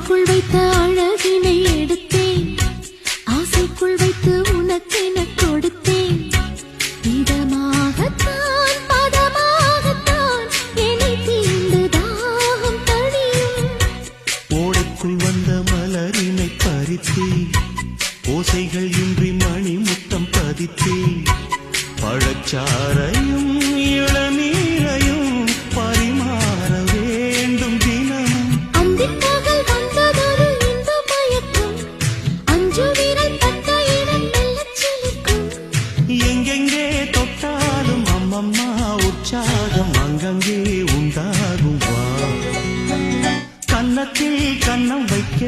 ஆடைக்குள் வைத்த அழகினை எடுத்தேன், ஆசைக்குள் வைத்து உனக்கென கொடுத்தேன். இதமாகத்தான் பதமாகத்தான் என்னை தீண்டு தாகம் தணியும். ஓடைக்குள் வந்த மலரினை பறித்தேன், ஓசைகள் இன்றி மணி முத்தம் பதித்தேன். பழச்சாரையும் இளநீரையும் பரிமாற வேண்டும் தினமும். அந்திப்பகல் வந்ததொரு இன்ப மயக்கம், அஞ்சு விரல் தட்ட இடம் மெல்லச் சிலிர்க்கும். எங்கெங்கே தொட்டாலும் அம்மம்மா உற்சாகம் அங்கங்கே உண்டாகும். வா கன்னத்தில் கன்னம் வைக்க